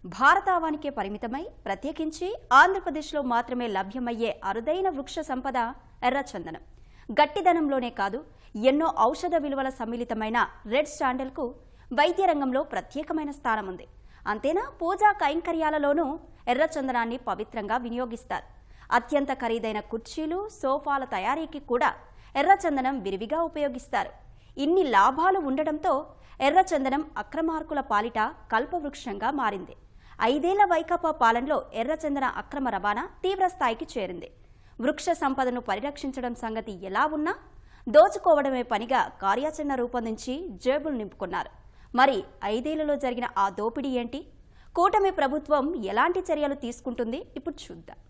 భారతావానికే పరిమితమై ప్రత్యేకించి ఆంధ్రప్రదేశ్లో మాత్రమే లభ్యమయ్యే అరుదైన వృక్ష సంపద ఎర్రచందనం. గట్టిదనంలోనే కాదు, ఎన్నో ఔషధ విలువల సమ్మిళితమైన రెడ్ శాండల్కు వైద్య రంగంలో ప్రత్యేకమైన స్థానం ఉంది. అంతేనా, పూజా కైంకర్యాలలోనూ ఎర్రచందనాన్ని పవిత్రంగా వినియోగిస్తారు. అత్యంత ఖరీదైన కుర్చీలు, సోఫాల తయారీకి కూడా ఎర్రచందనం విరివిగా ఉపయోగిస్తారు. ఇన్ని లాభాలు ఉండడంతో ఎర్రచందనం అక్రమార్కుల పాలిట కల్పవృక్షంగా మారింది. 5 ఏళ్ల వైకాపా పాలనలో ఎర్రచందన అక్రమ రవాణా తీవ్రస్థాయికి చేరింది. వృక్ష సంపదను పరిరక్షించడం సంగతి ఎలా ఉన్నా దోచుకోవడమే పనిగా కార్యాచరణ రూపొందించి జేబులు నింపుకున్నారు. మరి 5 ఏళ్లలో జరిగిన ఆ దోపిడీ ఏంటి? కూటమి ప్రభుత్వం ఎలాంటి చర్యలు తీసుకుంటుంది? ఇప్పుడు చూద్దాం.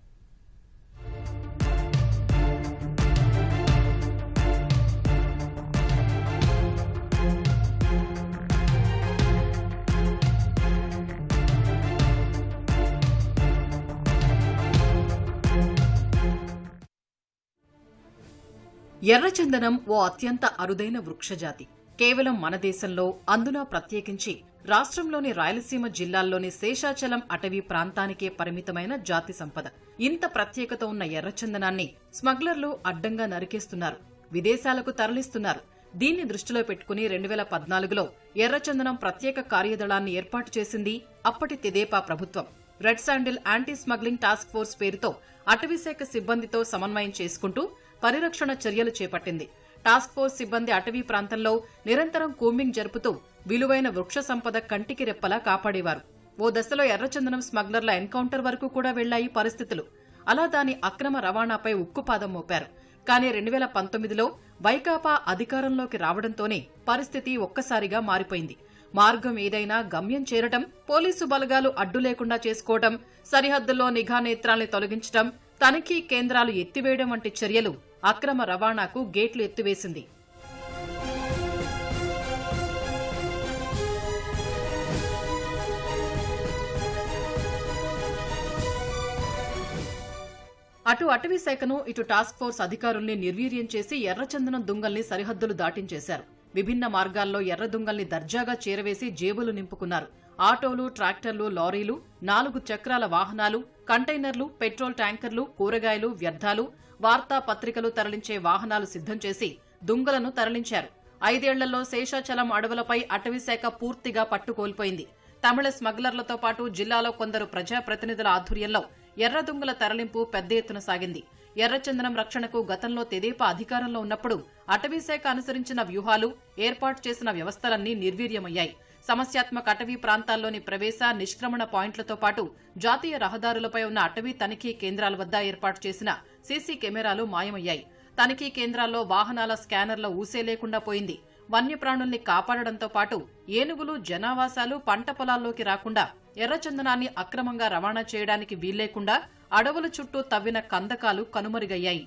ఎర్రచందనం ఓ అత్యంత అరుదైన వృక్షజాతి. కేవలం మన దేశంలో, అందున ప్రత్యేకించి రాష్ట్రంలోని రాయలసీమ జిల్లాల్లోని శేషాచలం అటవీ ప్రాంతానికే పరిమితమైన జాతి సంపద. ఇంత ప్రత్యేకత ఉన్న ఎర్రచందనాన్ని స్మగ్లర్లు అడ్డంగా నరికేస్తున్నారు, విదేశాలకు తరలిస్తున్నారు. దీన్ని దృష్టిలో పెట్టుకుని 2014లో ఎర్రచందనం ప్రత్యేక కార్యదళాన్ని ఏర్పాటు చేసింది అప్పటి తెదేపా ప్రభుత్వం. Red sandal anti smuggling task force పేరుతో అటవీశాఖ సిబ్బందితో సమన్వయం చేసుకుంటూ పరిరక్షణ చర్యలు చేపట్టింది. టాస్క్ ఫోర్స్ సిబ్బంది అటవీ ప్రాంతంలో నిరంతరం కూంబింగ్ జరుపుతూ విలువైన వృక్ష సంపద కంటికి రెప్పలా కాపాడేవారు. ఓ దశలో ఎర్రచందనం స్మగ్లర్ల ఎన్కౌంటర్ వరకు కూడా వెళ్లాయి పరిస్థితులు. అలా దాని అక్రమ రవాణాపై ఉక్కుపాదం మోపారు. కానీ 2019లో వైకాపా అధికారంలోకి రావడంతోనే పరిస్థితి ఒక్కసారిగా మారిపోయింది. మార్గం ఏదైనా గమ్యం చేరటం, పోలీసు బలగాలు అడ్డు లేకుండా చేసుకోవడం, సరిహద్దుల్లో నిఘా నేత్రాల్ని తొలగించడం, తనిఖీ కేంద్రాలు ఎత్తివేయడం వంటి చర్యలు అక్రమ రవాణాకు గేట్లు ఎత్తివేసింది. అటు అటవీ శాఖను, ఇటు టాస్క్ ఫోర్స్ అధికారుల్ని నిర్వీర్యం చేసి ఎర్రచందనం దుంగల్ని సరిహద్దులు దాటించేశారు. విభిన్న మార్గాల్లో ఎర్ర దుంగల్ని దర్జాగా చేరవేసి జేబులు నింపుకున్నారు. ఆటోలు, ట్రాక్టర్లు, లారీలు, 4 చక్రాల వాహనాలు, కంటైనర్లు, పెట్రోల్ ట్యాంకర్లు, కూరగాయలు, వ్యర్థాలు, వార్తాపత్రికలు తరలించే వాహనాలు సిద్ధం చేసి దుంగలను తరలించారు. 5 ఏళ్లలో శేషాచలం అడవులపై అటవీశాఖ పూర్తిగా పట్టుకోల్పోయింది. తమిళ స్మగ్లర్లతో పాటు జిల్లాలో కొందరు ప్రజాప్రతినిధుల ఆధ్వర్యంలో ఎర్ర దుంగల తరలింపు పెద్ద ఎత్తున సాగింది. ఎర్రచందనం రక్షణకు గతంలో తెదేపా అధికారంలో ఉన్నప్పుడు అటవీశాఖ అనుసరించిన వ్యూహాలు, ఏర్పాటు చేసిన వ్యవస్థలన్నీ నిర్వీర్యమయ్యాయి. సమస్యాత్మక అటవీ ప్రాంతాల్లోని ప్రవేశ, నిష్క్రమణ పాయింట్లతో పాటు జాతీయ రహదారులపై ఉన్న అటవీ తనిఖీ కేంద్రాల వద్ద ఏర్పాటు చేసిన సీసీ కెమెరాలు మాయమయ్యాయి. తనిఖీ కేంద్రాల్లో వాహనాల స్కానర్ల ఊసే లేకుండా పోయింది. వన్యప్రాణుల్ని కాపాడడంతో పాటు ఏనుగులు, జనావాసాలు, పంట పొలాల్లోకి రాకుండా, ఎర్రచందనాన్ని అక్రమంగా రవాణా చేయడానికి వీల్లేకుండా అడవుల చుట్టూ తవ్విన కందకాలు కనుమరుగయ్యాయి.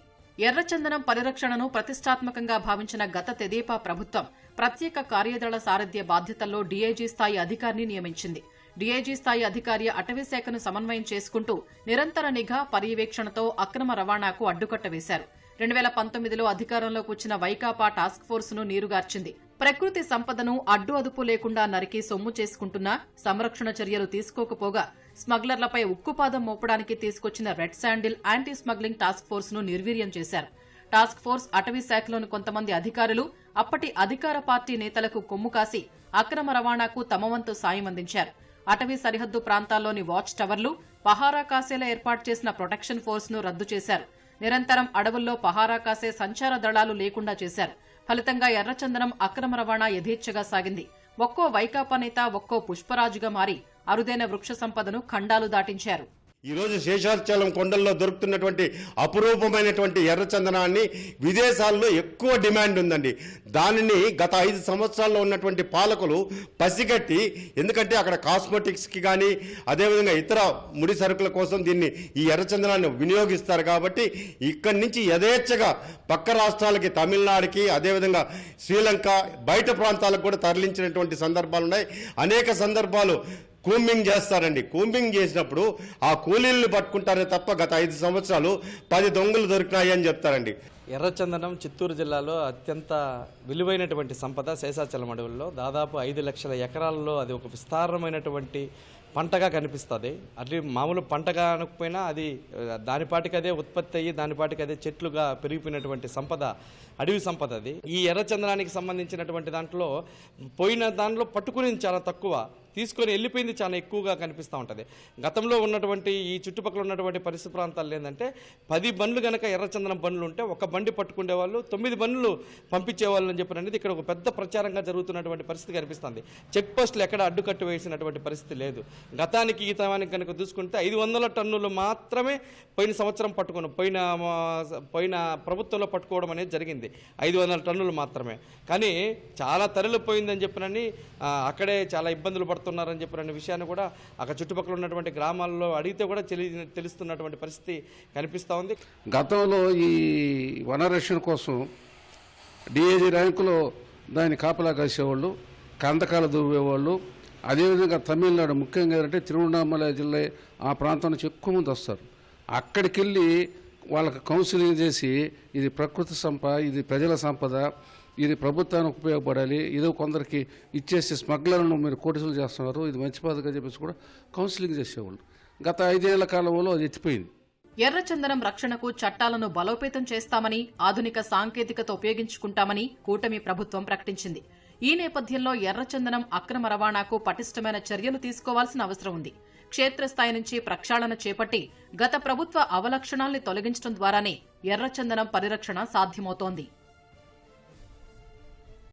ఎర్రచందనం పరిరక్షణను ప్రతిష్టాత్మకంగా భావించిన గత తెదేపా ప్రభుత్వం ప్రత్యేక కార్యదళ సారథ్య బాధ్యతల్లో డీఐజీ స్థాయి అధికారిని నియమించింది. డీఐజీ స్థాయి అధికారి అటవీశాఖను సమన్వయం చేసుకుంటూ నిరంతర నిఘా, పర్యవేక్షణతో అక్రమ రవాణాకు అడ్డుకట్ట వేశారు. 2019లో అధికారంలోకి వచ్చిన వైకాపా టాస్క్ ఫోర్స్ ను నీరుగార్చింది. ప్రకృతి సంపదను అడ్డు అదుపు లేకుండా నరికి సొమ్ము చేసుకుంటున్నా సంరక్షణ చర్యలు తీసుకోకపోగా స్మగ్లర్లపై ఉక్కుపాదం మోపడానికి తీసుకొచ్చిన red sandal anti smuggling task force ను నిర్వీర్యం చేశారు. టాస్క్ ఫోర్స్, అటవీ శాఖలోని కొంతమంది అధికారులు అప్పటి అధికార పార్టీ నేతలకు కొమ్ము కాసి అక్రమ రవాణాకు తమ వంతు సాయం అందించారు. అటవీ సరిహద్దు ప్రాంతాల్లోని వాచ్ టవర్లు, పహారా కాసేలా ఏర్పాటు చేసిన ప్రొటెక్షన్ ఫోర్స్ ను రద్దు చేశారు. నిరంతరం అడవుల్లో పహారా కాసే సంచార దళాలు లేకుండా చేశారు. ఫలితంగా ఎర్రచందనం అక్రమ రవాణా యథేచ్ఛగా సాగింది. ఒక్కో వైకాపా నేత ఒక్కో పుష్పరాజుగా మారి అరుదైన వృక్ష సంపదను ఖండాలు దాటించారు. ఈరోజు శేషాచలం కొండల్లో దొరుకుతున్నటువంటి అపురూపమైనటువంటి ఎర్రచందనాన్ని విదేశాల్లో ఎక్కువ డిమాండ్ ఉందండి. దానిని గత 5 సంవత్సరాల్లో ఉన్నటువంటి పాలకులు పసిగట్టి, ఎందుకంటే అక్కడ కాస్మెటిక్స్కి కానీ అదేవిధంగా ఇతర ముడి సరుకుల కోసం దీన్ని ఈ ఎర్రచందనాన్ని వినియోగిస్తారు. కాబట్టి ఇక్కడి నుంచి యథేచ్ఛగా పక్క రాష్ట్రాలకి, తమిళనాడుకి, అదేవిధంగా శ్రీలంక, బయట ప్రాంతాలకు కూడా తరలించినటువంటి సందర్భాలు ఉన్నాయి. అనేక సందర్భాలు కూంబింగ్ చేస్తారండి. కూంబింగ్ చేసినప్పుడు ఆ కూలీలను పట్టుకుంటారే తప్ప గత 5 సంవత్సరాలు 10 దొంగలు దొరికినాయి అని చెప్తారండి. ఎర్రచందనం చిత్తూరు జిల్లాలో అత్యంత విలువైనటువంటి సంపద శేషాచలం అడవుల్లో. దాదాపు 5 లక్షల ఎకరాల్లో అది ఒక విస్తారమైనటువంటి పంటగా కనిపిస్తుంది. అట్లా మామూలు పంటగా అనకపోయినా అది దానిపాటికి అదే ఉత్పత్తి అయ్యి దానిపాటికి అదే చెట్లుగా పెరిగిపోయినటువంటి సంపద, అడవి సంపద అది. ఈ ఎర్రచందనానికి సంబంధించినటువంటి దాంట్లో పోయిన దాంట్లో పట్టుకునేది చాలా తక్కువ, తీసుకొని వెళ్ళిపోయింది చాలా ఎక్కువగా కనిపిస్తూ ఉంటుంది. గతంలో ఉన్నటువంటి ఈ చుట్టుపక్కల ఉన్నటువంటి పరిసర ప్రాంతాల్లో ఏంటంటే 10 బండ్లు కనుక ఎర్రచందనం బండ్లు ఉంటే ఒక బండి పట్టుకునే వాళ్ళు 9 బండ్లు పంపించేవాళ్ళు అని చెప్పి అనేది ఇక్కడ ఒక పెద్ద ప్రచారంగా జరుగుతున్నటువంటి పరిస్థితి కనిపిస్తుంది. చెక్ పోస్టులు ఎక్కడ అడ్డుకట్టు వేసినటువంటి పరిస్థితి లేదు. గతానికి ఈ తరానికి కనుక చూసుకుంటే 500 టన్నులు మాత్రమే పోయిన సంవత్సరం పట్టుకున్నాం, పోయిన ప్రభుత్వంలో పట్టుకోవడం అనేది జరిగింది. 500 టన్నులు మాత్రమే. కానీ చాలా తరలిపోయిందని చెప్పినని అక్కడే చాలా ఇబ్బందులు పడుతున్నారని చెప్పిన విషయాన్ని కూడా అక్కడ చుట్టుపక్కల ఉన్నటువంటి గ్రామాల్లో అడిగితే కూడా తెలుస్తున్నటువంటి పరిస్థితి కనిపిస్తూ ఉంది. గతంలో ఈ వనరక్షణ కోసం డిఏజీ ర్యాంకులో దాన్ని కాపలా కాసేవాళ్ళు, కందకాలు దువ్వేవాళ్ళు. అదేవిధంగా తమిళనాడు, ముఖ్యంగా ఏంటంటే తిరువణామలై జిల్లా ఆ ప్రాంతం నుంచి ఎక్కువ మంది వస్తారు. అక్కడికి వెళ్ళి వాళ్ళకి కౌన్సిలింగ్ చేసి ఇది ప్రకృతి సంపద, ఇది ప్రజల సంపద, ఇది ప్రభుత్వానికి ఉపయోగపడాలి, ఏదో కొందరికి ఇచ్చేసి స్మగ్లర్లను మీరు కోటిసులు చేస్తున్నారు, ఇది మంచి పద్ధతిగా చెప్పేసి కూడా కౌన్సిలింగ్ చేసేవాళ్ళు. గత 5 ఏళ్ల కాలంలో అది ఎత్తిపోయింది. ఎర్రచందనం రక్షణకు చట్టాలను బలోపేతం చేస్తామని, ఆధునిక సాంకేతికత ఉపయోగించుకుంటామని కూటమి ప్రభుత్వం ప్రకటించింది. ఈ నేపథ్యంలో ఎర్రచందనం అక్రమ రవాణాకు పటిష్టమైన చర్యలు తీసుకోవాల్సిన అవసరం ఉంది. క్షేత్రస్థాయి నుంచి ప్రక్షాళన చేపట్టి గత ప్రభుత్వ అవలక్షణాల్ని తొలగించడం ద్వారానే ఎర్రచందనం పరిరక్షణ సాధ్యమవుతోంది.